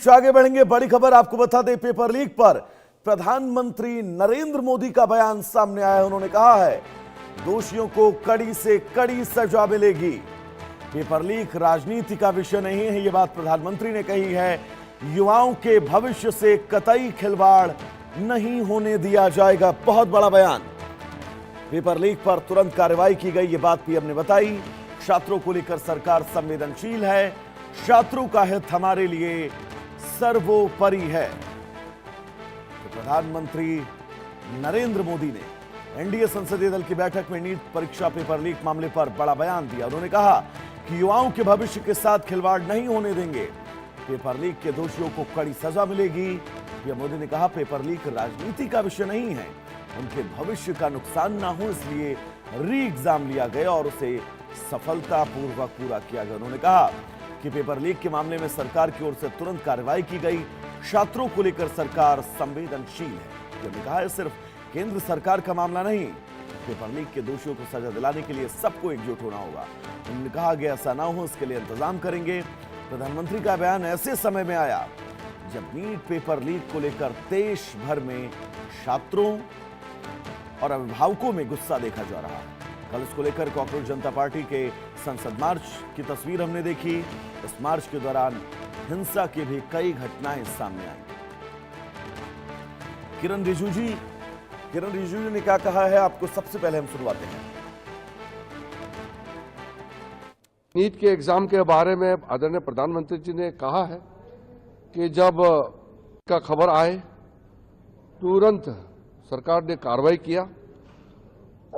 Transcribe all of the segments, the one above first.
आगे बढ़ेंगे। बड़ी खबर आपको बता दें, पेपर लीक पर प्रधानमंत्री नरेंद्र मोदी का बयान सामने आया है। उन्होंने कहा है दोषियों को कड़ी से कड़ी सजा मिलेगी। पेपर लीक राजनीति का विषय नहीं है, यह बात प्रधानमंत्री ने कही है। युवाओं के भविष्य से कतई खिलवाड़ नहीं होने दिया जाएगा। बहुत बड़ा बयान। पेपर लीक पर तुरंत कार्रवाई की गई, यह बात पीएम ने बताई। छात्रों को लेकर सरकार संवेदनशील है। छात्रों का हित हमारे लिए सर्वोपरि है। तो प्रधानमंत्री नरेंद्र मोदी ने एनडीए संसदीय दल की बैठक में नीट परीक्षा पेपर लीक मामले पर बड़ा बयान दिया। उन्होंने कहा कि युवाओं के भविष्य के साथ खिलवाड़ नहीं होने देंगे। पेपर लीक के दोषियों को कड़ी सजा मिलेगी। पीएम मोदी ने कहा पेपर लीक राजनीति का विषय नहीं है, उनके भविष्य का नुकसान ना हो इसलिए री एग्जाम लिया गया और उसे सफलतापूर्वक पूरा किया गया। उन्होंने कहा कि पेपर लीक के मामले में सरकार की ओर से तुरंत कार्रवाई की गई। छात्रों को लेकर सरकार संवेदनशील है। उन्होंने कहा है सिर्फ केंद्र सरकार का मामला नहीं, पेपर लीक के दोषियों को सजा दिलाने के लिए सबको एकजुट होना होगा। उन्होंने कहा कि ऐसा ना हो इसके लिए इंतजाम करेंगे। प्रधानमंत्री का बयान ऐसे समय में आया जब नीट पेपर लीक को लेकर देश भर में छात्रों और अभिभावकों में गुस्सा देखा जा रहा है। कल इसको लेकर कॉकरोच जनता पार्टी के संसद मार्च की तस्वीर हमने देखी। इस मार्च के दौरान हिंसा की भी कई घटनाएं सामने आई। किरण रिजिजू ने क्या कहा है, आपको सबसे पहले हम सुनवाते हैं। नीट के एग्जाम के बारे में आदरणीय प्रधानमंत्री जी ने कहा है कि जब का खबर आए तुरंत सरकार ने कार्रवाई किया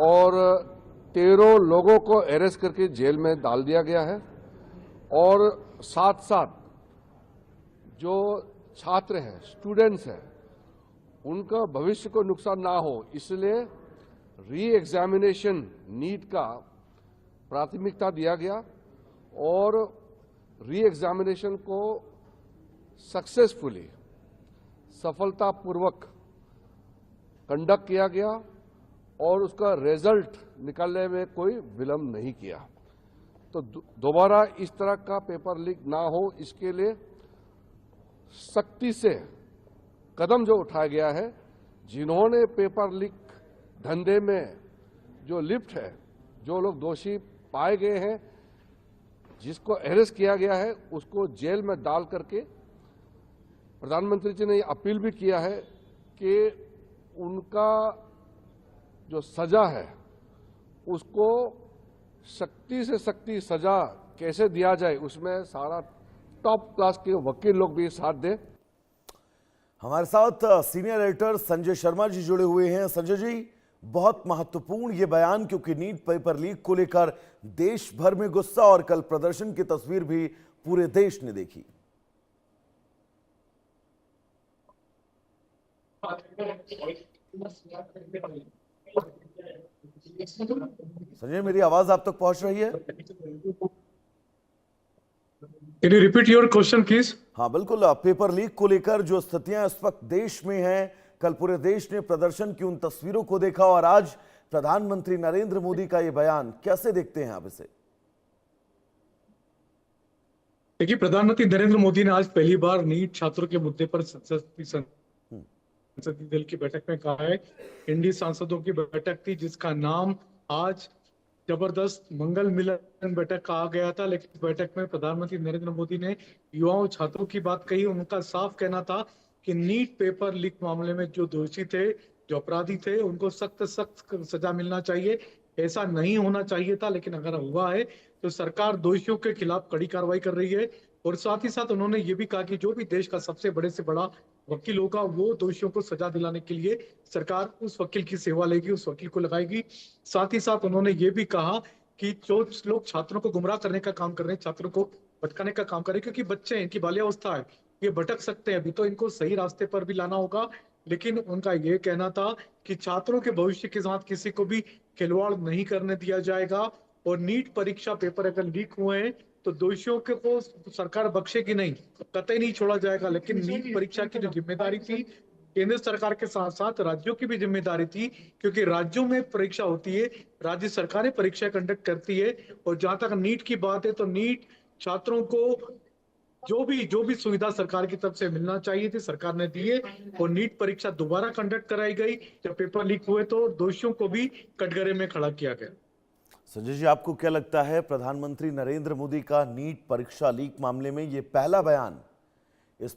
और 13 लोगों को अरेस्ट करके जेल में डाल दिया गया है और साथ साथ जो छात्र हैं, स्टूडेंट्स हैं, उनका भविष्य को नुकसान ना हो इसलिए री एग्जामिनेशन नीट का प्राथमिकता दिया गया और री एग्जामिनेशन को सक्सेसफुली सफलतापूर्वक कंडक्ट किया गया और उसका रिजल्ट निकालने में कोई विलंब नहीं किया। तो दोबारा इस तरह का पेपर लीक ना हो इसके लिए सख्ती से कदम जो उठाया गया है। जिन्होंने पेपर लीक धंधे में जो लिप्त है, जो लोग दोषी पाए गए हैं, जिसको अरेस्ट किया गया है, उसको जेल में डाल करके प्रधानमंत्री जी ने अपील भी किया है कि उनका जो सजा है उसको सख्ती से सख्ती सजा कैसे दिया जाए उसमें सारा टॉप क्लास के वकील लोग भी साथ दें। हमारे साथ सीनियर एडिटर संजय शर्मा जी जुड़े हुए हैं। संजय जी, बहुत महत्वपूर्ण ये बयान, क्योंकि नीट पेपर लीक को लेकर देश भर में गुस्सा और कल प्रदर्शन की तस्वीर भी पूरे देश ने देखी। संजय, मेरी आवाज आप तक पहुंच रही है? Can you repeat your question, please? हाँ बिल्कुल। पेपर लीक को लेकर जो स्थितियां इस वक्त देश में हैं, कल पूरे देश ने प्रदर्शन की उन तस्वीरों को देखा और आज प्रधानमंत्री नरेंद्र मोदी का ये बयान, कैसे देखते हैं आप इसे? देखिए, प्रधानमंत्री नरेंद्र मोदी ने आज पहली बार नीट छात्रों के मुद्दे पर संसदीय दल की बैठक में कहा है। एनडीए सांसदों की बैठक थी जिसका नाम आज जबरदस्त मंगल मिलन बैठक कहा गया था, लेकिन इस बैठक में प्रधानमंत्री नरेंद्र मोदी ने युवाओं छात्रों की बात कही। उनका साफ कहना था कि नीट पेपर लीक मामले में जो दोषी थे, जो अपराधी थे, उनको सख्त सजा मिलना चाहिए। ऐसा नहीं होना चाहिए था, लेकिन अगर हुआ है तो सरकार दोषियों के खिलाफ कड़ी कार्रवाई कर रही है। और साथ ही साथ उन्होंने ये भी कहा कि जो भी देश का सबसे बड़े से बड़ा वकील होगा वो दोषियों को सजा दिलाने के लिए सरकार उस वकील की सेवा लेगी, उस वकील को लगाएगी। साथ ही साथ उन्होंने ये भी कहा कि जो लोग छात्रों को गुमराह करने का काम कर रहे हैं, छात्रों को भटकाने का काम कर रहे हैं, क्योंकि बच्चे हैं, इनकी बाल्यावस्था है, ये भटक सकते हैं, अभी तो इनको सही रास्ते पर भी लाना होगा। लेकिन उनका ये कहना था कि छात्रों के भविष्य के साथ किसी को भी खिलवाड़ नहीं करने दिया जाएगा और नीट परीक्षा पेपर अगर लीक हुए हैं तो दोषियों को सरकार बख्शेगी नहीं, कतई नहीं छोड़ा जाएगा। लेकिन नीट परीक्षा की जो जिम्मेदारी थी केंद्र सरकार के साथ साथ राज्यों की भी जिम्मेदारी थी, क्योंकि राज्यों में परीक्षा होती है, राज्य सरकारें परीक्षा कंडक्ट करती है। और जहां तक नीट की बात है तो नीट छात्रों को जो भी सुविधा सरकार की तरफ से मिलना चाहिए थी सरकार ने दिए, और नीट परीक्षा दोबारा कंडक्ट कराई गई। जब पेपर लीक हुए तो दोषियों को भी कटघरे में खड़ा किया गया। संजय जी, आपको क्या लगता है, प्रधानमंत्री नरेंद्र मोदी का नीट परीक्षा लीक मामले में ये पहला बयान इस